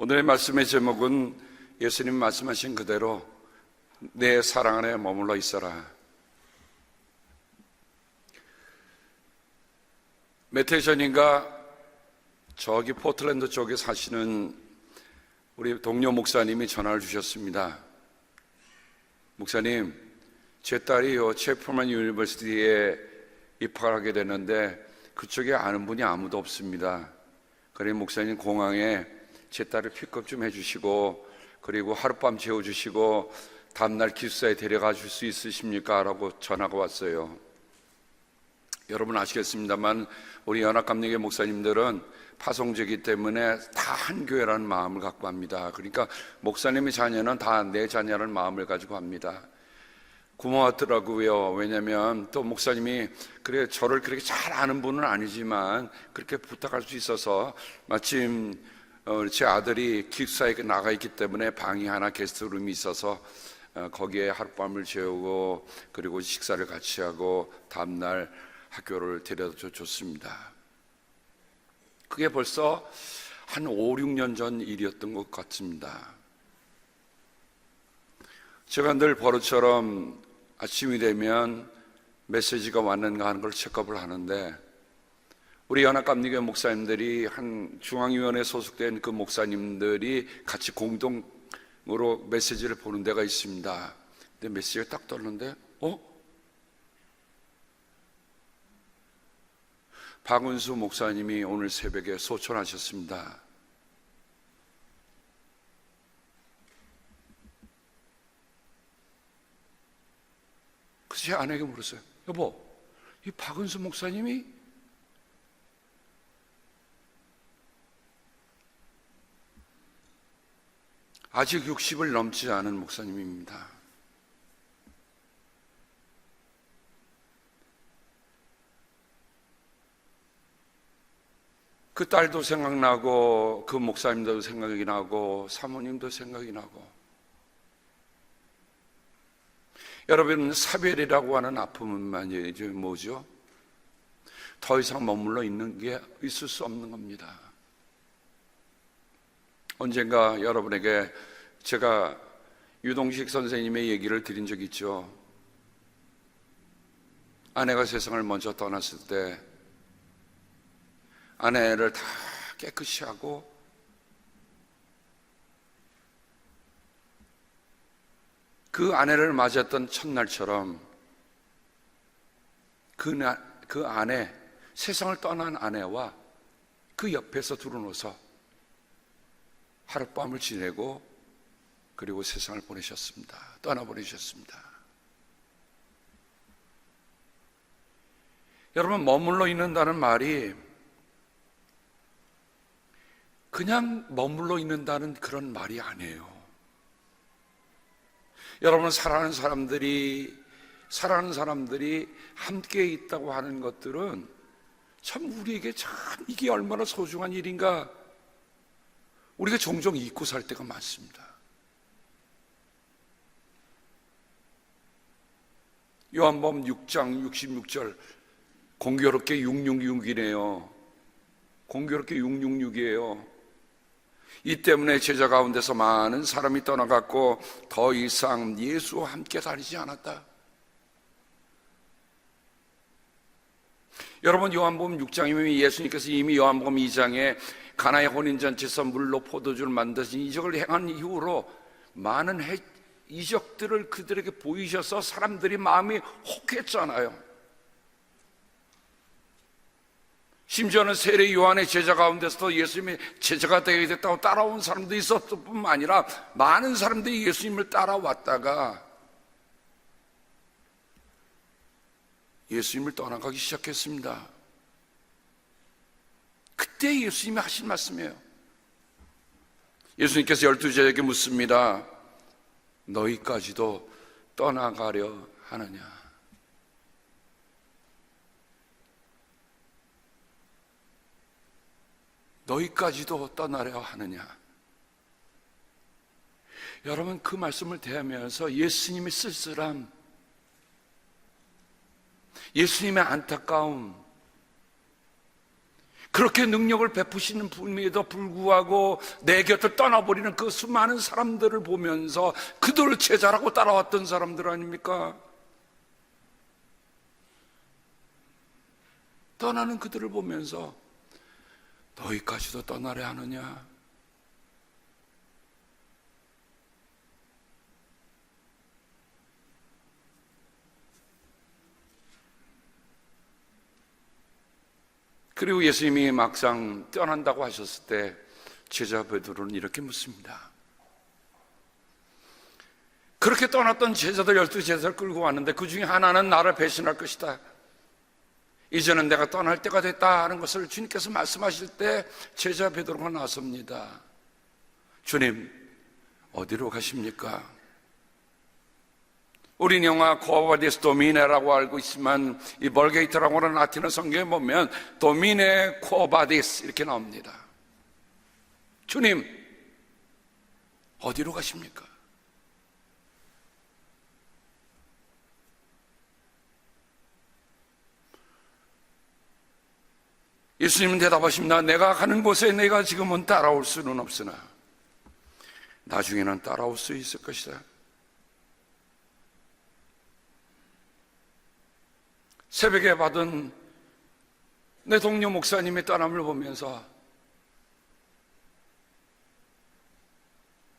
오늘의 말씀의 제목은 예수님 말씀하신 그대로 내 사랑 안에 머물러 있어라. 몇 해 전인가 저기 포틀랜드 쪽에 사시는 우리 동료 목사님이 전화를 주셨습니다. 목사님, 제 딸이요 체프먼 유니버시티에 입학을 하게 됐는데 그쪽에 아는 분이 아무도 없습니다. 그래 목사님 공항에 제 딸을 픽업 좀 해주시고 그리고 하룻밤 재워주시고 다음날 기숙사에 데려가 줄 수 있으십니까? 라고 전화가 왔어요. 여러분 아시겠습니다만 우리 연합감리교 목사님들은 파송제이기 때문에 다 한 교회라는 마음을 갖고 합니다. 그러니까 목사님의 자녀는 다 내 자녀라는 마음을 가지고 합니다. 고마웠더라고요. 왜냐하면 또 목사님이 그래 저를 그렇게 잘 아는 분은 아니지만 그렇게 부탁할 수 있어서 마침 제 아들이 기숙사에 나가 있기 때문에 방이 하나 게스트룸이 있어서 거기에 하룻밤을 재우고 그리고 식사를 같이 하고 다음날 학교를 데려다 줬습니다. 그게 벌써 한 5, 6년 전 일이었던 것 같습니다. 제가 늘 버릇처럼 아침이 되면 메시지가 왔는가 하는 걸 체크업을 하는데 우리 연합감리교 목사님들이 한 중앙위원회에 소속된 그 목사님들이 같이 공동으로 메시지를 보는 데가 있습니다. 근데 메시지가 딱 떴는데 박은수 목사님이 오늘 새벽에 소천하셨습니다. 그래서 제 아내에게 물었어요. 여보, 이 박은수 목사님이 아직 60을 넘지 않은 목사님입니다. 그 딸도 생각나고 그 목사님도 생각이 나고 사모님도 생각이 나고 여러분 사별이라고 하는 아픔은 이제 뭐죠? 더 이상 머물러 있는 게 있을 수 없는 겁니다. 언젠가 여러분에게 제가 유동식 선생님의 얘기를 드린 적이 있죠. 아내가 세상을 먼저 떠났을 때 아내를 다 깨끗이 하고 그 아내를 맞았던 첫날처럼 그 아내, 세상을 떠난 아내와 그 옆에서 두루누워서 하룻밤을 지내고 그리고 세상을 보내셨습니다. 떠나보내셨습니다. 여러분, 머물러 있는다는 말이 그냥 머물러 있는다는 그런 말이 아니에요. 여러분, 사랑하는 사람들이 함께 있다고 하는 것들은 참 우리에게 참 이게 얼마나 소중한 일인가 우리가 종종 잊고 살 때가 많습니다. 요한복음 6장 66절 공교롭게 666이네요. 공교롭게 666이에요. 이 때문에 제자 가운데서 많은 사람이 떠나갔고 더 이상 예수와 함께 다니지 않았다. 여러분, 요한복음 6장이면 예수님께서 이미 요한복음 2장에 가나의 혼인잔치에서 물로 포도주를 만드신 이적을 행한 이후로 많은 이적들을 그들에게 보이셔서 사람들이 마음이 혹했잖아요. 심지어는 세례 요한의 제자 가운데서도 예수님의 제자가 되게 됐다고 따라온 사람도 있었을 뿐만 아니라 많은 사람들이 예수님을 따라왔다가 예수님을 떠나가기 시작했습니다. 그때 예수님이 하신 말씀이에요. 예수님께서 12제자에게 묻습니다. 너희까지도 떠나가려 하느냐? 너희까지도 떠나려 하느냐? 여러분, 그 말씀을 대하면서 예수님의 쓸쓸함, 예수님의 안타까움, 그렇게 능력을 베푸시는 분임에도 불구하고 내 곁을 떠나버리는 그 수많은 사람들을 보면서 그들을 제자라고 따라왔던 사람들 아닙니까? 떠나는 그들을 보면서 너희까지도 떠나려 하느냐? 그리고 예수님이 막상 떠난다고 하셨을 때 제자 베드로는 이렇게 묻습니다. 그렇게 떠났던 제자들 12제자를 끌고 왔는데 그 중에 하나는 나를 배신할 것이다. 이제는 내가 떠날 때가 됐다 하는 것을 주님께서 말씀하실 때 제자 베드로가 나섭니다. 주님, 어디로 가십니까? 우린 영화 코바디스 도미네라고 알고 있지만 이 벌게이트라고 하는 라틴어 성경에 보면 도미네 코바디스 이렇게 나옵니다. 주님, 어디로 가십니까? 예수님은 대답하십니다. 내가 가는 곳에 내가 지금은 따라올 수는 없으나 나중에는 따라올 수 있을 것이다. 새벽에 받은 내 동료 목사님의 떠남을 보면서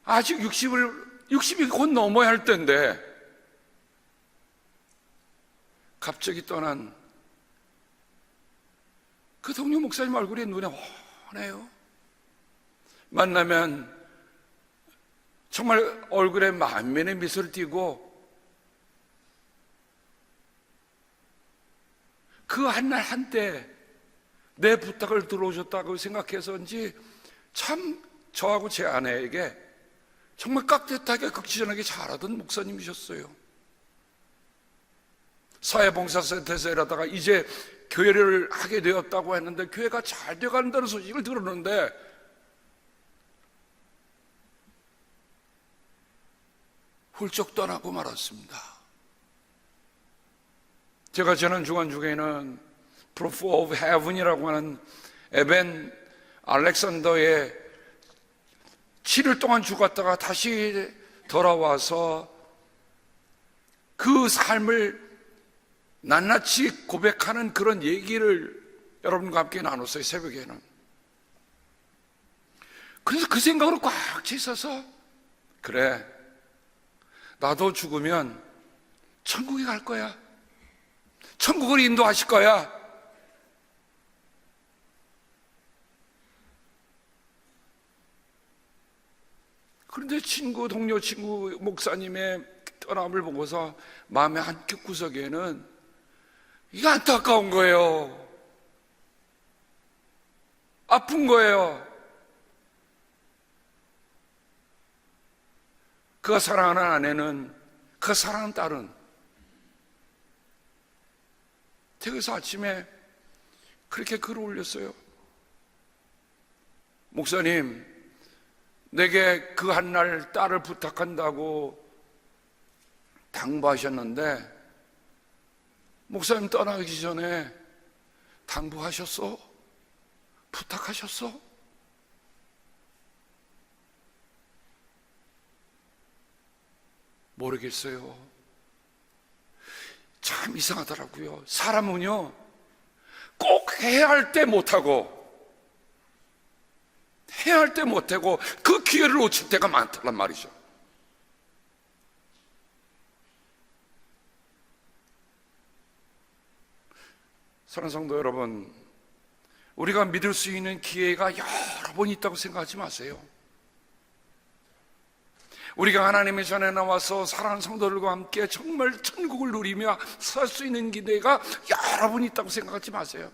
아직 60이 곧 넘어야 할 때인데 갑자기 떠난 그 동료 목사님 얼굴이 눈에 훤해요. 만나면 정말 얼굴에 만면의 미소를 띠고 그 한날 한때 내 부탁을 들어오셨다고 생각해서인지 참 저하고 제 아내에게 정말 깍듯하게 극지전하게 잘하던 목사님이셨어요. 사회봉사센터에서 일하다가 이제 교회를 하게 되었다고 했는데 교회가 잘 되어간다는 소식을 들었는데 훌쩍 떠나고 말았습니다. 제가 지난 주간 중에는 Proof of Heaven이라고 하는 에벤 알렉산더의 7일 동안 죽었다가 다시 돌아와서 그 삶을 낱낱이 고백하는 그런 얘기를 여러분과 함께 나눴어요, 새벽에는. 그래서 그 생각으로 꽉 차 그래, 나도 죽으면 천국에 갈 거야. 천국을 인도하실 거야. 그런데 동료 친구 목사님의 떠남을 보고서 마음의 한켠 구석에는 이게 안타까운 거예요. 아픈 거예요. 그가 사랑하는 아내는, 그가 사랑하는 딸은 그래서 아침에 그렇게 글을 올렸어요. 목사님, 내게 그 한날 딸을 부탁한다고 당부하셨는데 목사님 떠나기 전에 당부하셨어? 부탁하셨어? 모르겠어요. 참 이상하더라고요. 사람은요, 꼭 해야 할 때 못하고 그 기회를 놓칠 때가 많다란 말이죠. 사랑하는 성도 여러분, 우리가 믿을 수 있는 기회가 여러 번 있다고 생각하지 마세요. 우리가 하나님의 전에 나와서 사랑하는 성도들과 함께 정말 천국을 누리며 살 수 있는 기회가 여러 번 있다고 생각하지 마세요.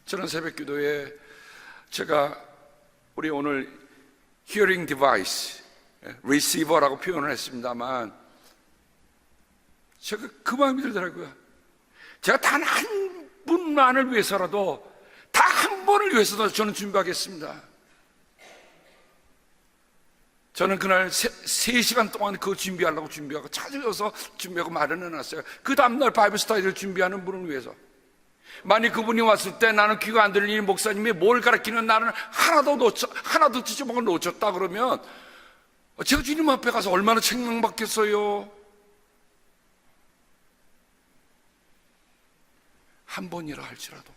저는 새벽 기도에 제가 우리 오늘 hearing device, receiver라고 표현을 했습니다만 제가 그 마음이 들더라고요. 제가 단 한 분만을 위해서라도, 단 한 번을 위해서도 저는 준비하겠습니다. 저는 그날 3시간 동안 그거 준비하려고 준비하고 찾아서 준비하고 마련해놨어요. 그 다음날 바이블 스터디를 준비하는 분을 위해서. 만약 그분이 왔을 때 나는 귀가 안 들리니 목사님이 뭘 가르치는 나는 하나도 뒤집어먹어 놓쳤다 그러면 제가 주님 앞에 가서 얼마나 책망받겠어요? 한 번이라 할지라도,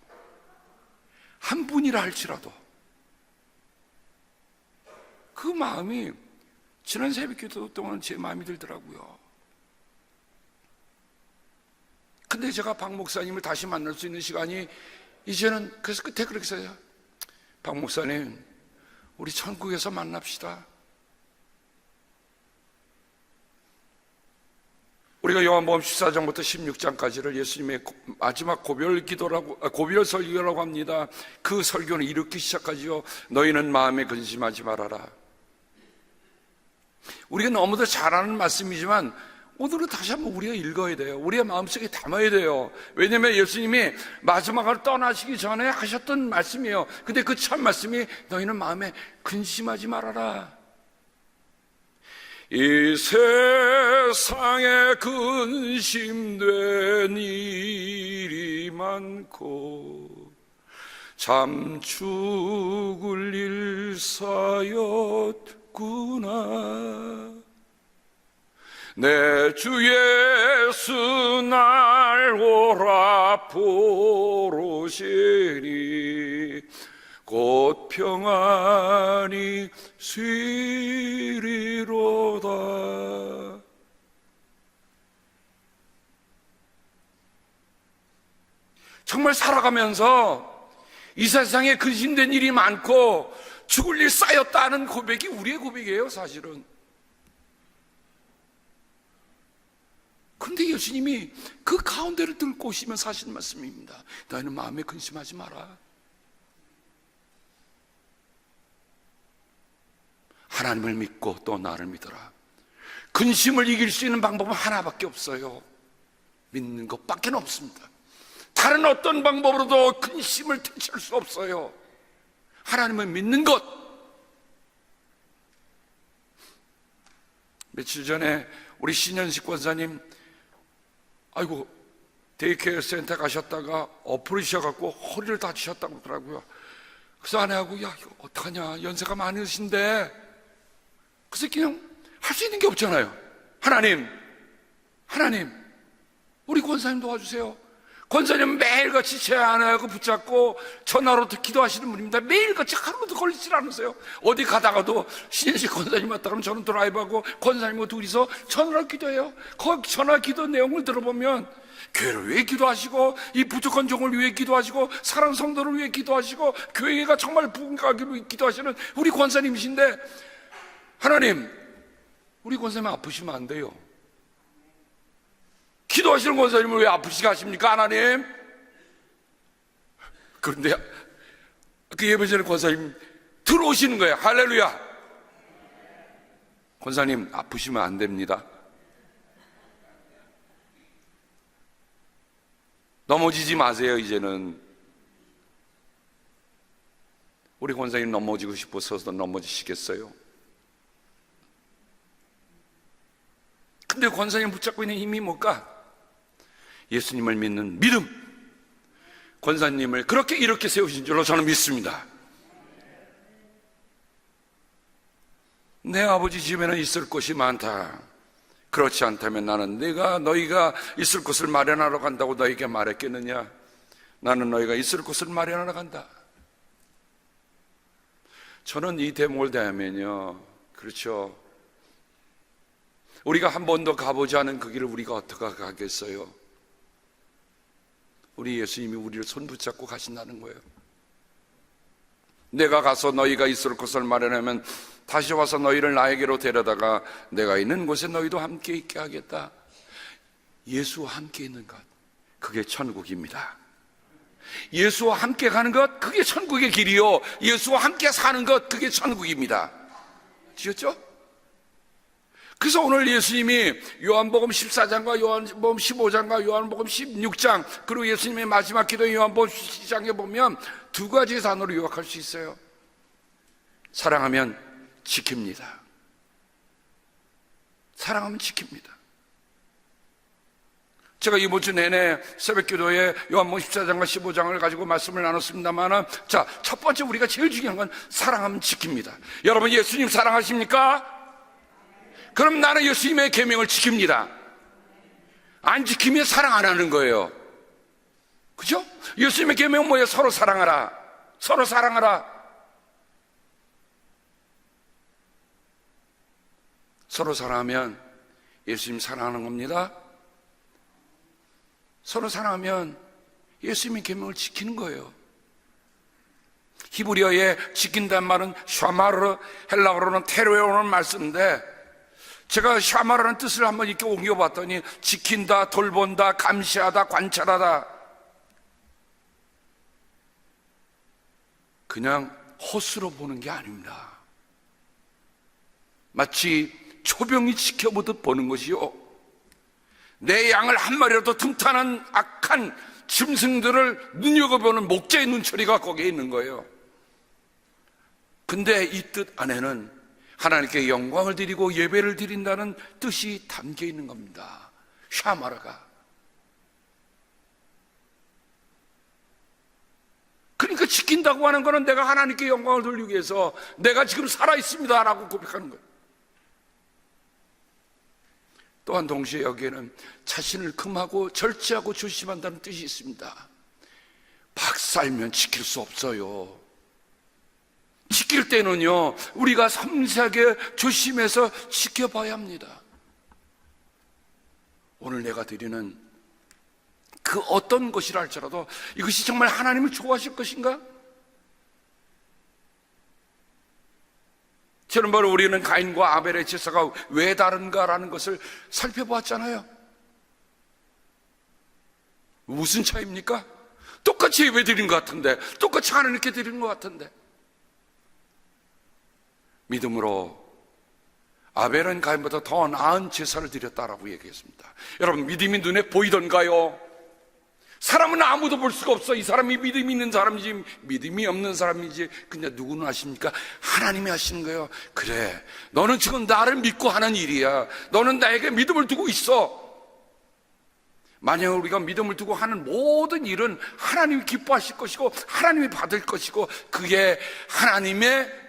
한 분이라 할지라도 그 마음이 지난 새벽 기도 동안 제 마음이 들더라고요. 근데 제가 박 목사님을 다시 만날 수 있는 시간이 이제는, 그래서 끝에 그렇게 써요. 박 목사님, 우리 천국에서 만납시다. 우리가 요한복음 14장부터 16장까지를 예수님의 마지막 고별 기도라고, 고별 설교라고 합니다. 그 설교는 이렇게 시작하지요. 너희는 마음에 근심하지 말아라. 우리가 너무도 잘 아는 말씀이지만 오늘은 다시 한번 우리가 읽어야 돼요. 우리의 마음속에 담아야 돼요. 왜냐하면 예수님이 마지막으로 떠나시기 전에 하셨던 말씀이에요. 근데 그 첫 말씀이 너희는 마음에 근심하지 말아라. 이 세상에 근심된 일이 많고 참 죽을 일 쌓였구나. 내 주 예수 날 오라 보로시니 곧 평안히 쉬리로다. 정말 살아가면서 이 세상에 근심된 일이 많고 죽을 일 쌓였다는 고백이 우리의 고백이에요, 사실은. 그런데 예수님이 그 가운데를 뚫고 오시면서 하시는 말씀입니다. 너희는 마음에 근심하지 마라. 하나님을 믿고 또 나를 믿어라. 근심을 이길 수 있는 방법은 하나밖에 없어요. 믿는 것밖에 없습니다. 다른 어떤 방법으로도 근심을 퇴치할 수 없어요. 하나님을 믿는 것. 며칠 전에 우리 신현식 권사님 아이고 데이케어 센터 가셨다가 엎으시셔갖고 허리를 다치셨다고 그러더라고요. 그래서 아내하고 야 이거 어떡하냐, 연세가 많으신데. 그래서 그냥 할 수 있는 게 없잖아요. 하나님 우리 권사님 도와주세요. 권사님은 매일같이 제 아내하고 붙잡고 전화로 기도하시는 분입니다. 매일같이 하루도 걸리질 않으세요. 어디 가다가도 신현식 권사님 왔다 그러면 저는 드라이브하고 권사님과 둘이서 전화로 기도해요. 거기 전화 기도 내용을 들어보면 교회를 위해 기도하시고 이 부족한 종을 위해 기도하시고 사랑 성도를 위해 기도하시고 교회가 정말 부흥하기를 위해 기도하시는 우리 권사님이신데, 하나님 우리 권사님 아프시면 안 돼요. 기도하시는 권사님을 왜 아프시게 하십니까, 하나님? 그런데 그 예배 전에 권사님 들어오시는 거예요. 할렐루야. 권사님 아프시면 안 됩니다. 넘어지지 마세요. 이제는 우리 권사님 넘어지고 싶어서 넘어지시겠어요? 근데 권사님 붙잡고 있는 힘이 뭘까? 예수님을 믿는 믿음. 권사님을 그렇게 이렇게 세우신 줄로 저는 믿습니다. 내 아버지 집에는 있을 곳이 많다. 그렇지 않다면 나는 너희가 있을 곳을 마련하러 간다고 너희에게 말했겠느냐? 나는 너희가 있을 곳을 마련하러 간다. 저는 이 대목을 대하면요, 그렇죠, 우리가 한 번도 가보지 않은 그 길을 우리가 어떻게 가겠어요? 우리 예수님이 우리를 손 붙잡고 가신다는 거예요. 내가 가서 너희가 있을 곳을 마련하면 다시 와서 너희를 나에게로 데려다가 내가 있는 곳에 너희도 함께 있게 하겠다. 예수와 함께 있는 것, 그게 천국입니다. 예수와 함께 가는 것, 그게 천국의 길이요. 예수와 함께 사는 것, 그게 천국입니다. 아시겠죠? 그래서 오늘 예수님이 요한복음 14장과 요한복음 15장과 요한복음 16장, 그리고 예수님의 마지막 기도인 요한복음 17장에 보면 두 가지 단어로 요약할 수 있어요. 사랑하면 지킵니다. 사랑하면 지킵니다. 제가 이번 주 내내 새벽기도에 요한복음 14장과 15장을 가지고 말씀을 나눴습니다만, 자, 첫 번째 우리가 제일 중요한 건 사랑하면 지킵니다. 여러분, 예수님 사랑하십니까? 그럼 나는 예수님의 계명을 지킵니다. 안 지키면 사랑 안 하는 거예요. 그죠? 예수님의 계명은 뭐예요? 서로 사랑하라. 서로 사랑하라. 서로 사랑하면 예수님 사랑하는 겁니다. 서로 사랑하면 예수님의 계명을 지키는 거예요. 히브리어에 지킨다는 말은 샤마르, 헬라어로는 테로에 오는 말씀인데, 제가 샤마르라는 뜻을 한번 이렇게 옮겨봤더니 지킨다, 돌본다, 감시하다, 관찰하다. 그냥 헛수로 보는 게 아닙니다. 마치 초병이 지켜보듯 보는 것이요, 내 양을 한 마리라도 틈타는 악한 짐승들을 눈여겨보는 목자의 눈초리가 거기에 있는 거예요. 근데 이 뜻 안에는 하나님께 영광을 드리고 예배를 드린다는 뜻이 담겨 있는 겁니다. 샤마라가. 그러니까 지킨다고 하는 것은 내가 하나님께 영광을 돌리기 위해서 내가 지금 살아있습니다 라고 고백하는 거예요. 또한 동시에 여기에는 자신을 금하고 절제하고 조심한다는 뜻이 있습니다. 박살면 지킬 수 없어요. 지킬 때는요, 우리가 섬세하게 조심해서 지켜봐야 합니다. 오늘 내가 드리는 그 어떤 것이라 할지라도 이것이 정말 하나님을 좋아하실 것인가? 지난번에 우리는 가인과 아벨의 제사가 왜 다른가라는 것을 살펴보았잖아요. 무슨 차이입니까? 똑같이 예배 드린 것 같은데, 똑같이 하나님께 드리는 것 같은데. 믿음으로 아벨은 가인보다 더 나은 제사를 드렸다라고 얘기했습니다. 여러분, 믿음이 눈에 보이던가요? 사람은 아무도 볼 수가 없어. 이 사람이 믿음이 있는 사람이지 믿음이 없는 사람이지. 근데 누구는 아십니까? 하나님이 하시는 거예요. 그래, 너는 지금 나를 믿고 하는 일이야. 너는 나에게 믿음을 두고 있어. 만약 우리가 믿음을 두고 하는 모든 일은 하나님이 기뻐하실 것이고 하나님이 받을 것이고, 그게 하나님의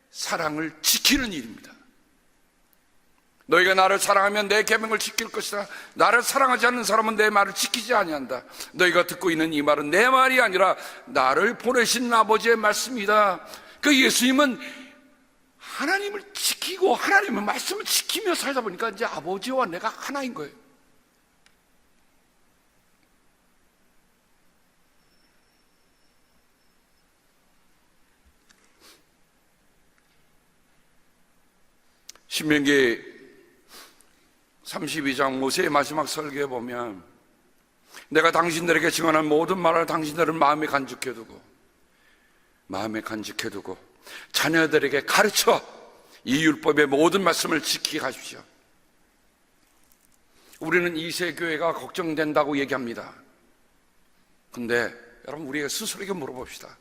사랑을 지키는 일입니다. 너희가 나를 사랑하면 내 계명을 지킬 것이다. 나를 사랑하지 않는 사람은 내 말을 지키지 아니한다. 너희가 듣고 있는 이 말은 내 말이 아니라 나를 보내신 아버지의 말씀이다. 그 예수님은 하나님을 지키고 하나님의 말씀을 지키며 살다 보니까 이제 아버지와 내가 하나인 거예요. 신명기 32장 모세의 마지막 설교에 보면, 내가 당신들에게 증언한 모든 말을 당신들은 마음에 간직해두고 자녀들에게 가르쳐 이 율법의 모든 말씀을 지키게 하십시오. 우리는 이세 교회가 걱정된다고 얘기합니다. 근데 여러분, 우리가 스스로에게 물어봅시다.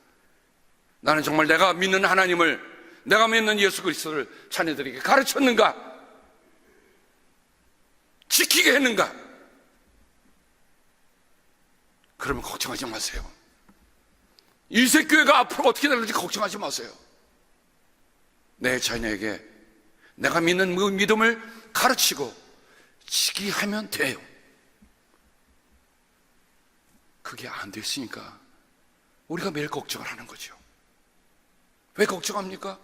나는 정말 내가 믿는 하나님을, 내가 믿는 예수 그리스도를 자녀들에게 가르쳤는가? 지키게 했는가? 그러면 걱정하지 마세요. 이세교회가 앞으로 어떻게 될지 걱정하지 마세요. 내 자녀에게 내가 믿는 믿음을 가르치고 지키게 하면 돼요. 그게 안 됐으니까 우리가 매일 걱정을 하는 거죠. 왜 걱정합니까?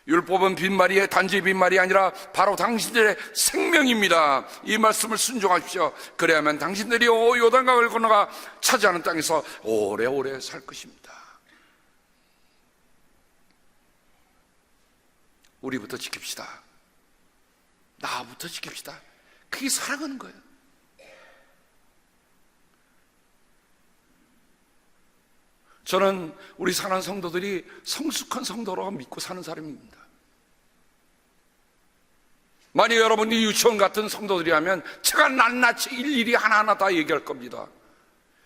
율법은 빈말이 단지 빈말이 아니라 바로 당신들의 생명입니다. 이 말씀을 순종하십시오. 그래야만 당신들이 요단강을 건너가 차지하는 땅에서 오래오래 살 것입니다. 우리부터 지킵시다. 나부터 지킵시다. 그게 사랑하는 거예요. 저는 우리 사랑하는 성도들이 성숙한 성도로 믿고 사는 사람입니다. 만약 여러분이 유치원 같은 성도들이라면 제가 낱낱이 일일이 하나하나 다 얘기할 겁니다.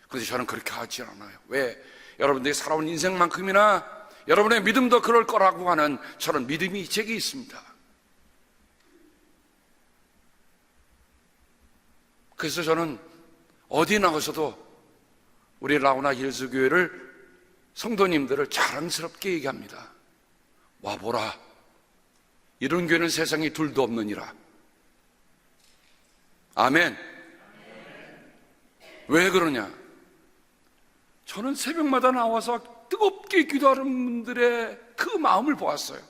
그런데 저는 그렇게 하지 않아요. 왜? 여러분들이 살아온 인생만큼이나 여러분의 믿음도 그럴 거라고 하는 저는 믿음이 제게 있습니다. 그래서 저는 어디 나가서도 우리 라우나 힐스 교회를 성도님들을 자랑스럽게 얘기합니다. 와보라. 이런 교회는 세상에 둘도 없느니라. 아멘. 왜 그러냐? 저는 새벽마다 나와서 뜨겁게 기도하는 분들의 그 마음을 보았어요.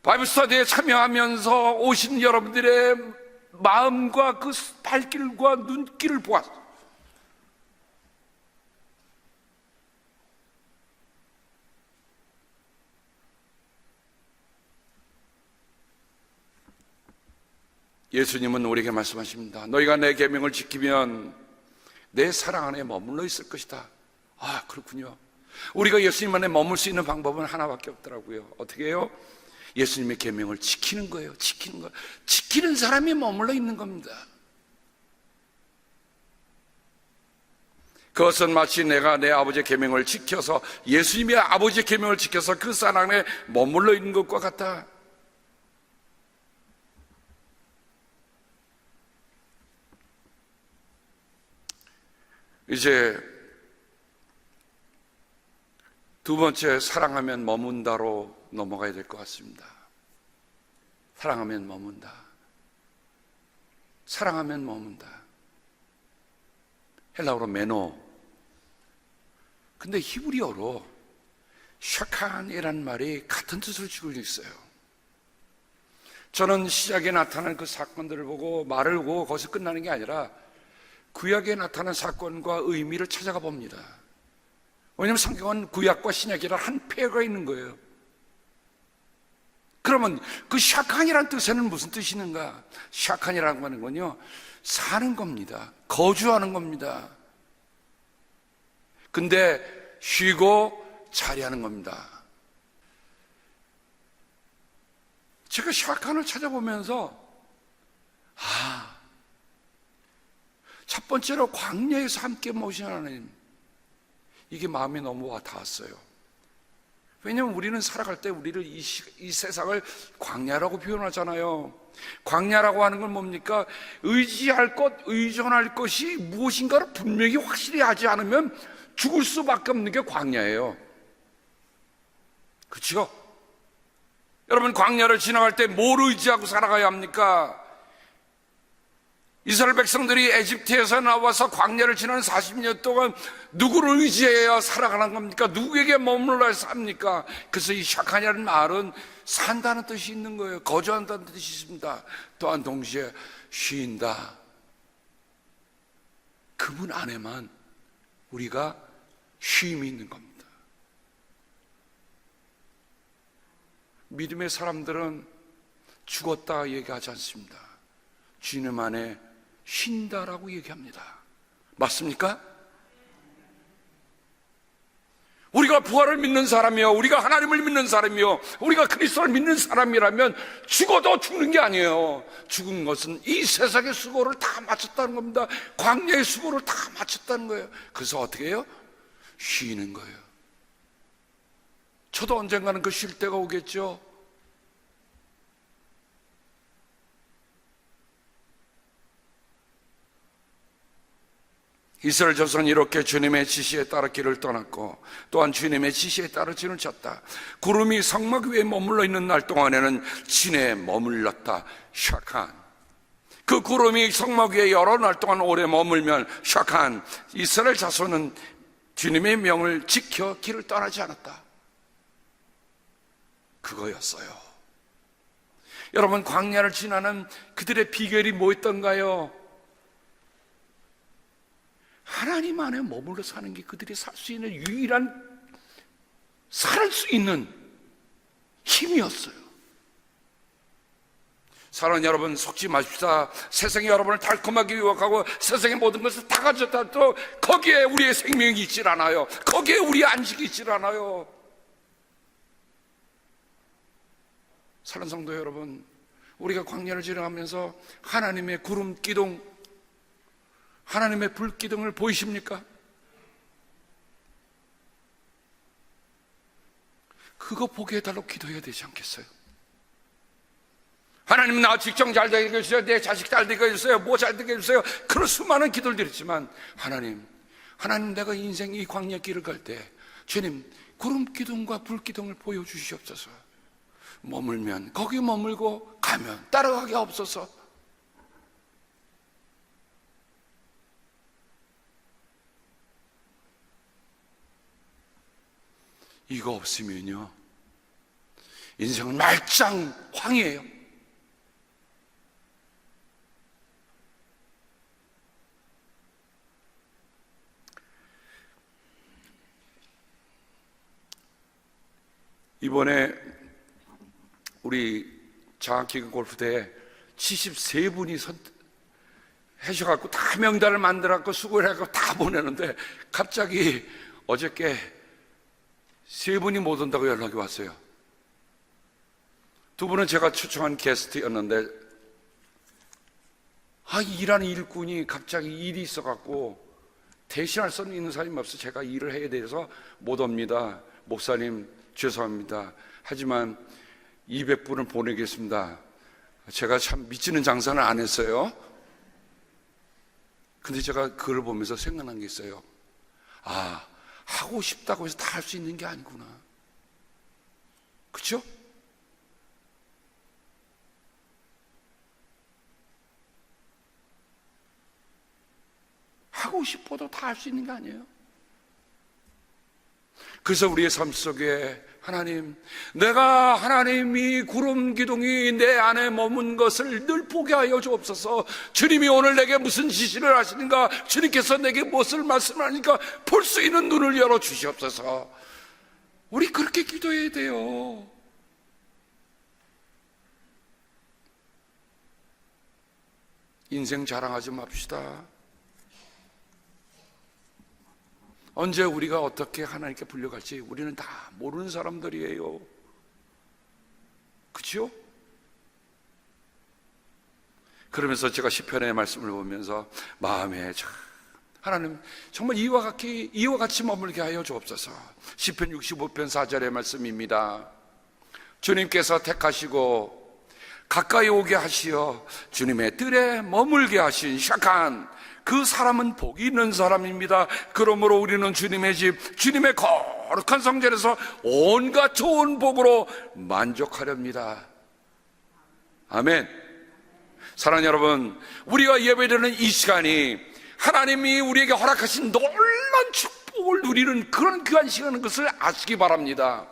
바이블 스터디에 참여하면서 오신 여러분들의 마음과 그 발길과 눈길을 보았어요. 예수님은 우리에게 말씀하십니다. 너희가 내 계명을 지키면 내 사랑 안에 머물러 있을 것이다. 아, 그렇군요. 우리가 예수님 안에 머물 수 있는 방법은 하나밖에 없더라고요. 어떻게 해요? 예수님의 계명을 지키는 거예요. 지키는 거. 지키는 사람이 머물러 있는 겁니다. 그것은 마치 내가 내 아버지의 계명을 지켜서, 예수님의 아버지의 계명을 지켜서 그 사랑 안에 머물러 있는 것과 같다. 이제 두 번째, 사랑하면 머문다로 넘어가야 될 것 같습니다. 사랑하면 머문다. 사랑하면 머문다. 헬라어로 메노. 근데 히브리어로 샤칸이라는 말이 같은 뜻을 지고 있어요. 저는 시작에 나타난 그 사건들을 보고 말을 보고 거기서 끝나는 게 아니라 구약에 나타난 사건과 의미를 찾아가 봅니다. 왜냐하면 성경은 구약과 신약이라 한 폐가 있는 거예요. 그러면 그 샤칸이라는 뜻에는 무슨 뜻이 있는가? 샤칸이라는 하는 건요, 사는 겁니다. 거주하는 겁니다. 근데 쉬고 자리하는 겁니다. 제가 샤칸을 찾아보면서 첫 번째로 광야에서 함께 모신 하나님, 이게 마음에 너무 와 닿았어요. 왜냐하면 우리는 살아갈 때 우리를 이 세상을 광야라고 표현하잖아요. 광야라고 하는 건 뭡니까? 의지할 것, 의존할 것이 무엇인가를 분명히 확실히 하지 않으면 죽을 수밖에 없는 게 광야예요. 그렇죠? 여러분, 광야를 지나갈 때 뭘 의지하고 살아가야 합니까? 이스라엘 백성들이 에집트에서 나와서 광야를 지나는 40년 동안 누구를 의지해야 살아가는 겁니까? 누구에게 머물러야 삽니까? 그래서 이 샤칸이라는 말은 산다는 뜻이 있는 거예요. 거주한다는 뜻이 있습니다. 또한 동시에 쉰다. 그분 안에만 우리가 쉼이 있는 겁니다. 믿음의 사람들은 죽었다 얘기하지 않습니다. 주님 안에 쉰다라고 얘기합니다. 맞습니까? 우리가 부활을 믿는 사람이요, 우리가 하나님을 믿는 사람이요, 우리가 그리스도를 믿는 사람이라면 죽어도 죽는 게 아니에요. 죽은 것은 이 세상의 수고를 다 마쳤다는 겁니다. 광야의 수고를 다 마쳤다는 거예요. 그래서 어떻게 해요? 쉬는 거예요. 저도 언젠가는 그 쉴 때가 오겠죠. 이스라엘 자손이 이렇게 주님의 지시에 따라 길을 떠났고, 또한 주님의 지시에 따라 진을 쳤다. 구름이 성막 위에 머물러 있는 날 동안에는 진에 머물렀다. 샤칸. 그 구름이 성막 위에 여러 날 동안 오래 머물면 샤칸. 이스라엘 자손은 주님의 명을 지켜 길을 떠나지 않았다. 그거였어요. 여러분, 광야를 지나는 그들의 비결이 뭐였던가요? 하나님 안에 머물러 사는 게 그들이 살 수 있는 유일한, 살 수 있는 힘이었어요. 사랑하는 여러분, 속지 마십시다. 세상이 여러분을 달콤하게 유혹하고 세상의 모든 것을 다 가졌다 해도 거기에 우리의 생명이 있질 않아요. 거기에 우리의 안식이 있질 않아요. 사랑하는 성도 여러분, 우리가 광야를 지나가면서 하나님의 구름 기둥, 하나님의 불기둥을 보이십니까? 그거 보게 해달라고 기도해야 되지 않겠어요? 하나님 나 직장 잘 되게 해주세요, 내 자식 잘 되게 해주세요, 뭐 잘 되게 해주세요. 그런 수많은 기도를 드렸지만 하나님 내가 인생 이 광야 길을 갈 때 주님 구름 기둥과 불 기둥을 보여주시옵소서. 머물면 거기 머물고 가면 따라가게 없어서. 이거 없으면요 인생은 말짱 황이에요. 이번에 우리 장학기금 골프대에 73분이 해셔갖고 다 명단을 만들어갖고 수고를 해갖고 다 보내는데 갑자기 어저께 3분이 못 온다고 연락이 왔어요. 2분은 제가 초청한 게스트였는데 일하는 일꾼이 갑자기 일이 있어갖고 대신할 수 있는 사람이 없어 제가 일을 해야 돼서 못 옵니다. 목사님 죄송합니다. 하지만 200분을 보내겠습니다. 제가 참 미치는 장사는 안 했어요. 근데 제가 그걸 보면서 생각난 게 있어요. 하고 싶다고 해서 다 할 수 있는 게 아니구나. 그렇죠? 하고 싶어도 다 할 수 있는 게 아니에요. 그래서 우리의 삶 속에 하나님, 내가 하나님이 구름 기둥이 내 안에 머문 것을 늘 보게 하여 주옵소서. 주님이 오늘 내게 무슨 지시를 하시는가, 주님께서 내게 무엇을 말씀하니까 볼 수 있는 눈을 열어 주시옵소서. 우리 그렇게 기도해야 돼요. 인생 자랑하지 맙시다. 언제 우리가 어떻게 하나님께 불려갈지 우리는 다 모르는 사람들이에요. 그렇죠? 그러면서 제가 시편의 말씀을 보면서 마음에 하나님 정말 이와 같이 머물게 하여 주옵소서. 시편 65편 4절의 말씀입니다. 주님께서 택하시고 가까이 오게 하시어 주님의 뜰에 머물게 하신 샤칸, 그 사람은 복이 있는 사람입니다. 그러므로 우리는 주님의 집, 주님의 거룩한 성전에서 온갖 좋은 복으로 만족하렵니다. 아멘. 사랑하는 여러분, 우리가 예배드리는 이 시간이 하나님이 우리에게 허락하신 놀라운 축복을 누리는 그런 귀한 시간인 것을 아시기 바랍니다.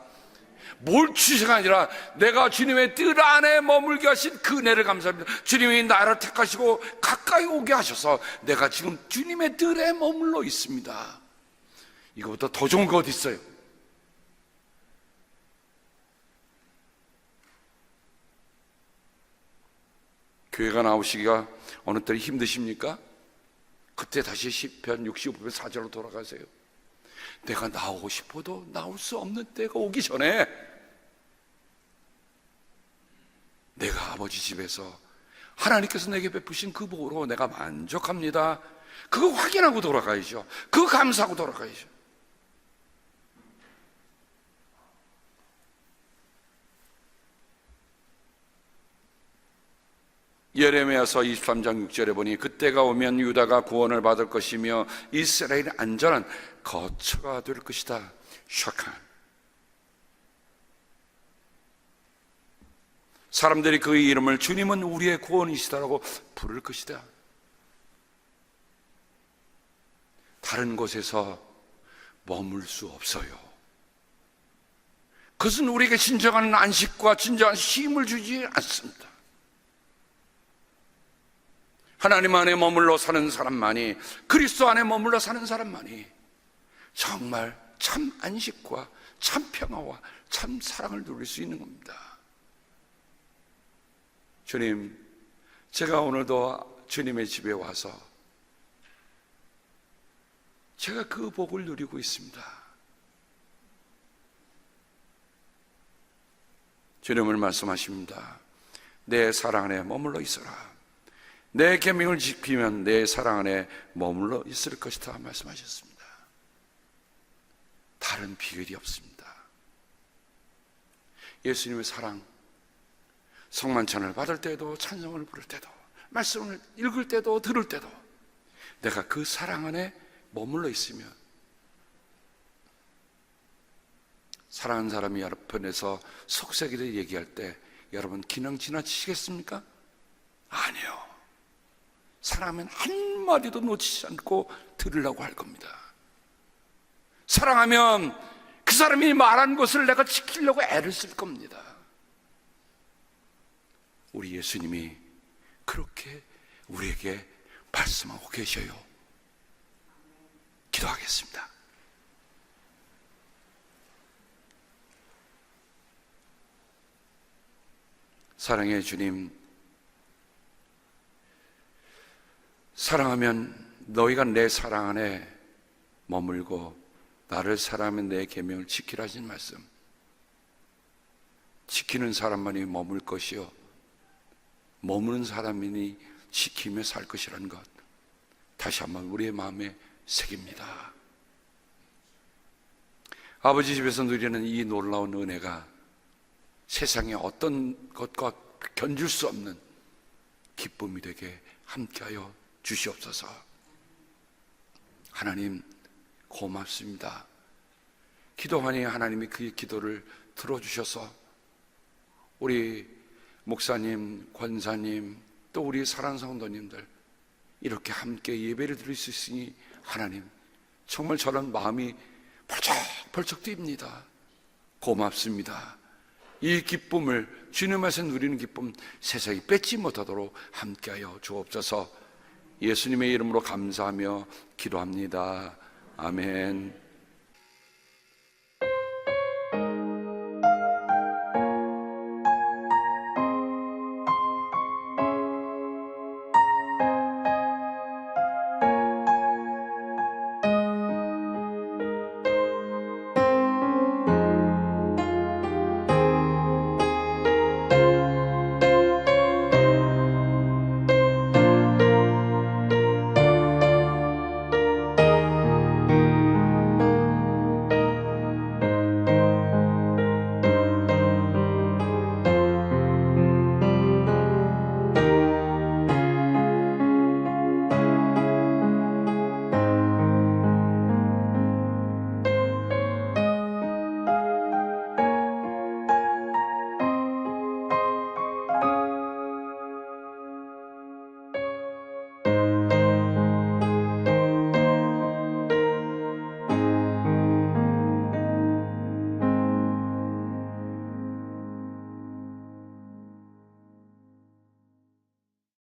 뭘 취소가 아니라 내가 주님의 뜰 안에 머물게 하신 그 은혜를 감사합니다. 주님이 나를 택하시고 가까이 오게 하셔서 내가 지금 주님의 뜰에 머물러 있습니다. 이거보다 더 좋은 거 어디 있어요? 교회가 나오시기가 어느 때는 힘드십니까? 그때 다시 시편 65편 4절로 돌아가세요. 내가 나오고 싶어도 나올 수 없는 때가 오기 전에 내가 아버지 집에서 하나님께서 내게 베푸신 그 복으로 내가 만족합니다. 그거 확인하고 돌아가야죠. 그거 감사하고 돌아가야죠. 예레미야서 23장 6절에 보니 그때가 오면 유다가 구원을 받을 것이며 이스라엘이 안전한 거처가 될 것이다. 샤칸. 사람들이 그의 이름을 주님은 우리의 구원이시다라고 부를 것이다. 다른 곳에서 머물 수 없어요. 그것은 우리에게 진정한 안식과 진정한 쉼을 주지 않습니다. 하나님 안에 머물러 사는 사람만이, 그리스도 안에 머물러 사는 사람만이 정말 참 안식과 참 평화와 참 사랑을 누릴 수 있는 겁니다. 주님, 제가 오늘도 주님의 집에 와서 제가 그 복을 누리고 있습니다. 주님을 말씀하십니다. 내 사랑 안에 머물러 있어라. 내 계명을 지키면 내 사랑 안에 머물러 있을 것이다 말씀하셨습니다. 다른 비결이 없습니다. 예수님의 사랑, 성만찬을 받을 때도, 찬송을 부를 때도, 말씀을 읽을 때도, 들을 때도 내가 그 사랑 안에 머물러 있으면, 사랑하는 사람이 여러분에서 속삭이를 얘기할 때 여러분 그냥 지나치시겠습니까? 아니요. 사랑하면 한마디도 놓치지 않고 들으려고 할 겁니다. 사랑하면 그 사람이 말한 것을 내가 지키려고 애를 쓸 겁니다. 우리 예수님이 그렇게 우리에게 말씀하고 계셔요. 기도하겠습니다. 사랑의 주님, 사랑하면 너희가 내 사랑 안에 머물고 나를 사랑하면 내 계명을 지키라신 말씀, 지키는 사람만이 머물 것이요 머무는 사람만이 지키며 살 것이라는 것 다시 한번 우리의 마음에 새깁니다. 아버지 집에서 누리는 이 놀라운 은혜가 세상에 어떤 것과 견줄 수 없는 기쁨이 되게 함께하여 주시옵소서. 하나님 고맙습니다. 기도하니 하나님이 그 기도를 들어주셔서 우리 목사님, 권사님, 또 우리 사랑하는 성도님들 이렇게 함께 예배를 드릴 수 있으니 하나님 정말 저는 마음이 벌쩍벌쩍 뜁니다. 고맙습니다. 이 기쁨을 주님에서 누리는 기쁨 세상이 뺏지 못하도록 함께하여 주옵소서. 예수님의 이름으로 감사하며 기도합니다. 아멘.